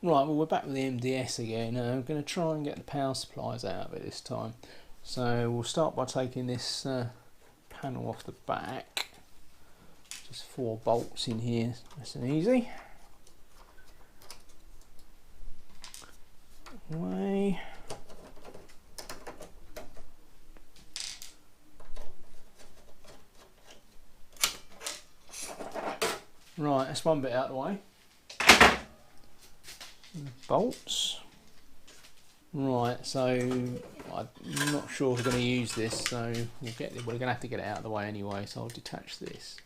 Right, well we're back with the MDS again. I'm going to try and get the power supplies out of it this time. So we'll start by taking this panel off the back. Just 4 bolts in here, nice and easy. Away. Right, that's one bit out of the way. Bolts. Right, so I'm not sure if we're going to use this, so we're going to have to get it out of the way anyway, so I'll detach this.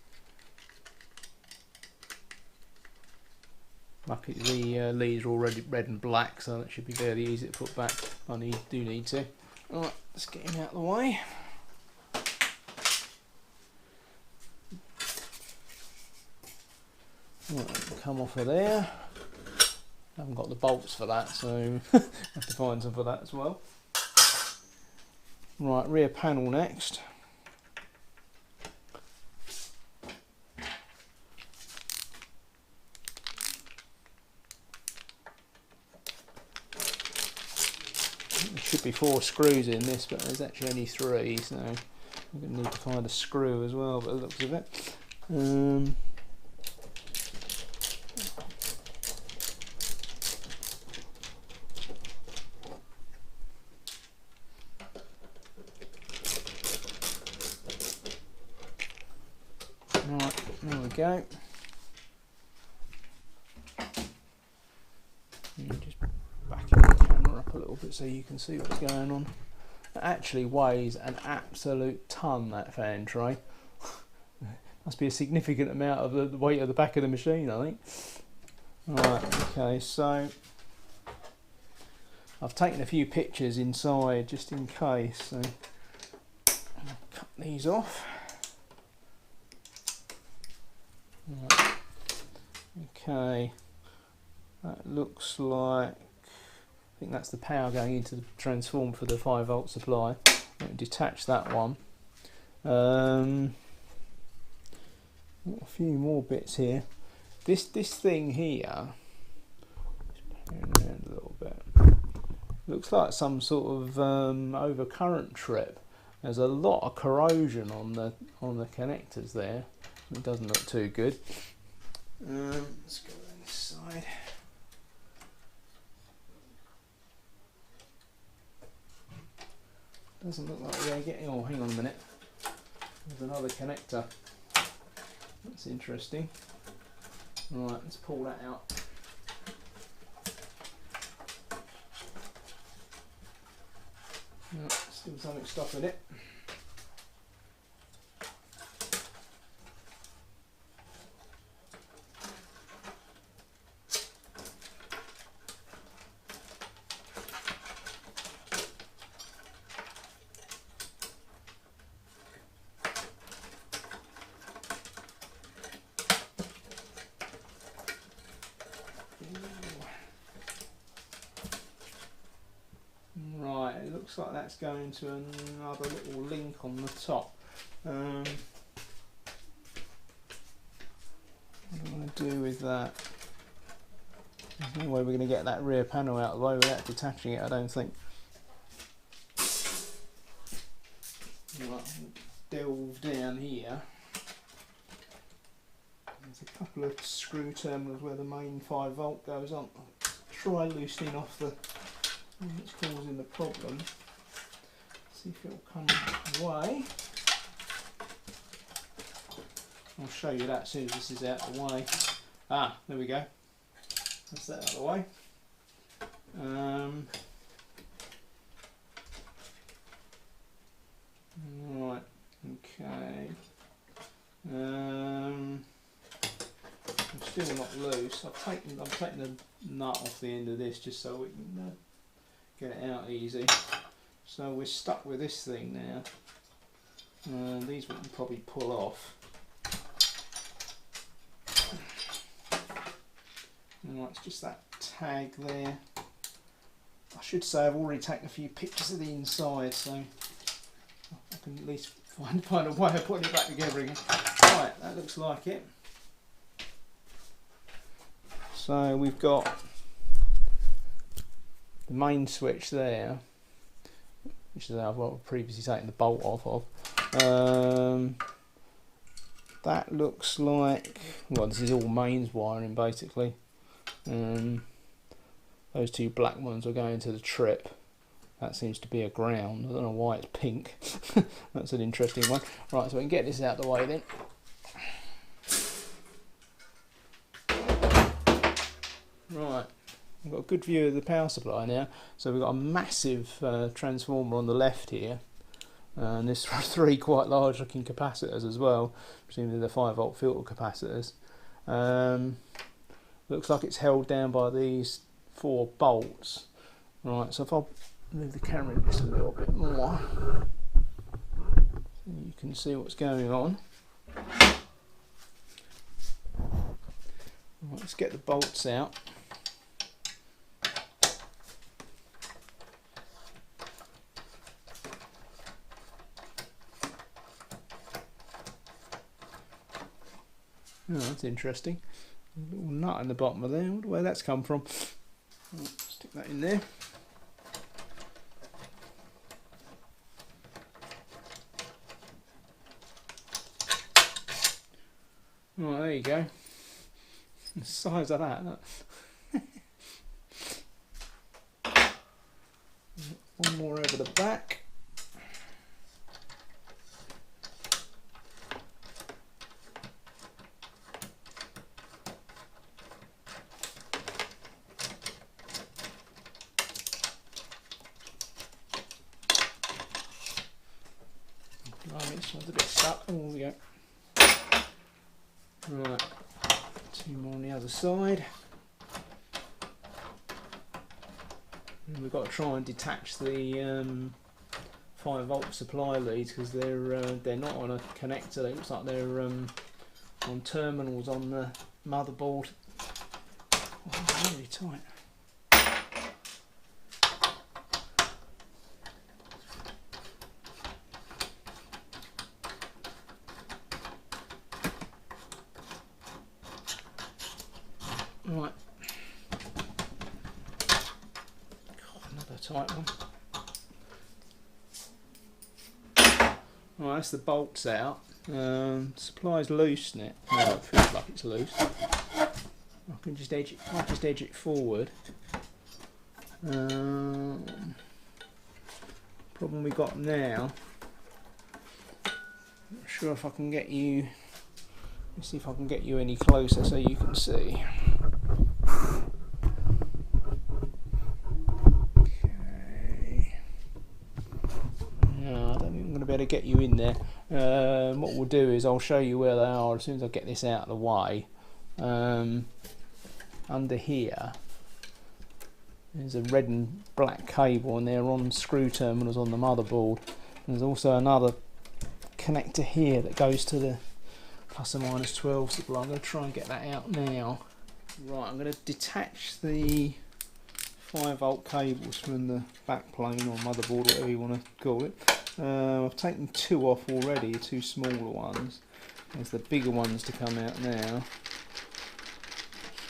Luckily the leads are already red and black, so that should be fairly easy to put back. I do need to. Alright, let's get him out of the way. Right, come off of there. I haven't got the bolts for that, so I have to find some for that as well. Right, rear panel next. There should be 4 screws in this, but there's actually only 3, so I'm going to need to find a screw as well, by the looks of it. Right, there we go. Just backing the camera up a little bit so you can see what's going on. It actually weighs an absolute ton, that fan tray. Must be a significant amount of the weight of the back of the machine, I think. Right, okay, so I've taken a few pictures inside just in case, so I'll cut these off. Right. Okay, that looks like, I think that's the power going into the transformer for the 5-volt supply. I'll detach that one. A few more bits here. This thing here, just pan around a little bit, looks like some sort of overcurrent trip. There's a lot of corrosion on the connectors there. It doesn't look too good. Let's go on this side. Doesn't look like we're going to get. Oh, hang on a minute. There's another connector. That's interesting. Right, let's pull that out. No, still something stopping it. Right, it looks like that's going to another little link on the top. What do I want to do with that? There's no way we're going to get that rear panel out of the way without detaching it, I don't think. Right, delve down here. There's a couple of screw terminals where the main 5-volt goes on. I'll try loosening off the it's causing the problem. See if it'll come away. I'll show you that as soon as this is out of the way. Ah, there we go. That's that out of the way. Right, okay. I'm still not loose. I've taken the nut off the end of this just so we can get it out easy. So we're stuck with this thing now. These we can probably pull off. Right, it's just that tag there. I should say I've already taken a few pictures of the inside, so I can at least find a way of putting it back together again. Right, that looks like it. So we've got the main switch there, which is I've previously taken the bolt off of. That looks like, well, this is all mains wiring basically. Those two black ones are going to the trip. That seems to be a ground. I don't know why it's pink. That's an interesting one. Right, so we can get this out of the way then. Right, we've got a good view of the power supply now. So we've got a massive transformer on the left here. And there's 3 quite large looking capacitors as well. Presumably they're 5-volt filter capacitors. Looks like it's held down by these 4 bolts. Right, so if I move the camera just a little bit more, so you can see what's going on. Right, let's get the bolts out. Oh, that's interesting. A little nut in the bottom of there. I wonder where that's come from. Right, stick that in there. Right, there you go. The size of that. One more over the back. This one's a bit stuck. Oh, there we go. Right, 2 more on the other side. And we've got to try and detach the 5-volt supply leads because they're not on a connector. It looks like they're on terminals on the motherboard. Oh, they're really tight. Right, another tight one. Right, that's the bolts out. Supply's loose in it. No, it feels like it's loose. I can just edge it. I'll just edge it forward. Problem we got now. Not sure if I can get you. Let's see if I can get you any closer so you can see. Okay. No, I don't think I'm going to be able to get you in there. What we'll do is I'll show you where they are as soon as I get this out of the way. Under here there's a red and black cable and they're on screw terminals on the motherboard. There's also another connector here that goes to the plus or minus 12 supply. I'm going to try and get that out now. Right, I'm going to detach the 5-volt cables from the backplane or motherboard, whatever you want to call it. I've taken 2 off already, 2 smaller ones. There's the bigger ones to come out now.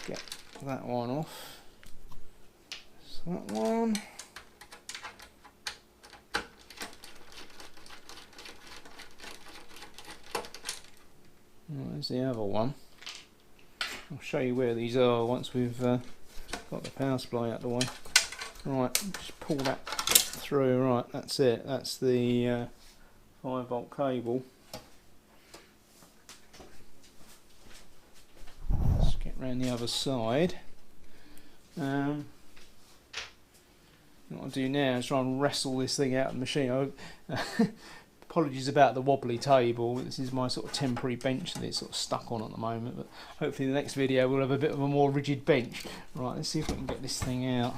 Get that one off. So that one. There's the other one. I'll show you where these are once we've got the power supply out of the way. Right, just pull that through. Right, that's it. That's the 5-volt cable. Let's get round the other side. What I'll do now is try and wrestle this thing out of the machine. Apologies about the wobbly table. This is my sort of temporary bench that it's sort of stuck on at the moment, but hopefully the next video we'll have a bit of a more rigid bench. Right, let's see if we can get this thing out.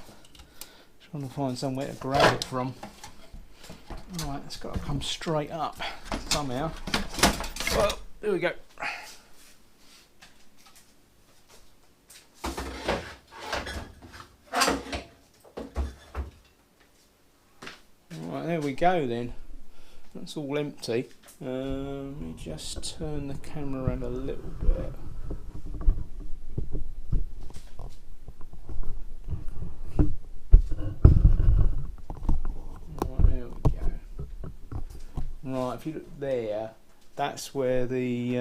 Trying to find somewhere to grab it from. Right, it's got to come straight up somehow. Well, there we go. Right, there we go then. That's all empty. Let me just turn the camera around a little bit. if you look there, that's where the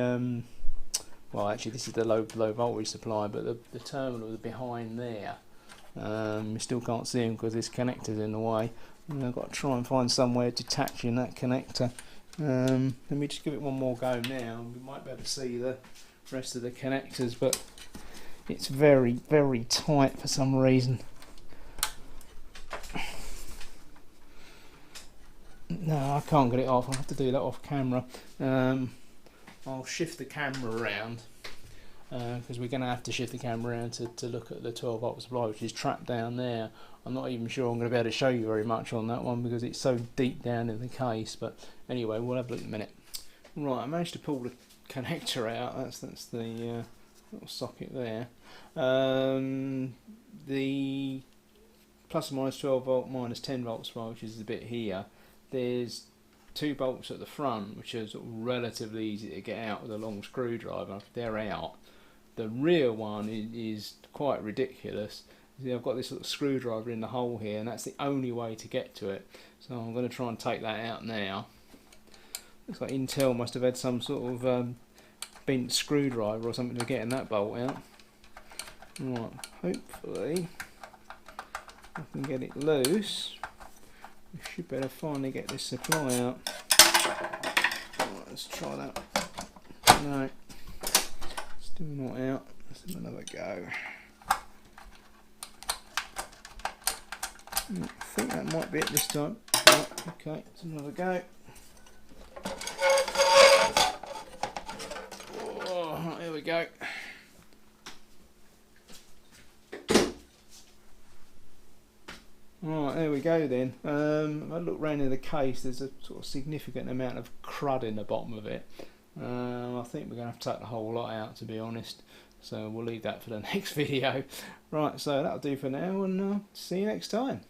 well, actually this is the low voltage supply, but the terminal is behind there. You still can't see them because this connector's in the way, and I've got to try and find somewhere detaching that connector. Let me just give it one more go now. We might be able to see the rest of the connectors, but it's very, very tight for some reason. No, I can't get it off. I'll have to do that off camera. I'll shift the camera around because we're going to have to shift the camera around to look at the 12 volt supply, which is trapped down there. I'm not even sure I'm going to be able to show you very much on that one because it's so deep down in the case, but anyway, we'll have a look in a minute. Right, I managed to pull the connector out. That's the little socket there. The plus or minus 12 volt minus 10 volt supply, which is the bit here, there's 2 bolts at the front which are sort of relatively easy to get out with a long screwdriver. They're out. The rear one is quite ridiculous. See, I've got this little screwdriver in the hole here, and that's the only way to get to it. So I'm going to try and take that out now. Looks like Intel must have had some sort of bent screwdriver or something to getting that bolt out. Right, hopefully I can get it loose. We should better finally get this supply out. Right, let's try that. No, still not out. Let's have another go. I think that might be it this time. Right, okay, let's another go. Oh, here we go. Right, there we go then. If I look round in the case, there's a sort of significant amount of crud in the bottom of it. I think we're going to have to take the whole lot out, to be honest. So we'll leave that for the next video. Right, so that'll do for now, and see you next time.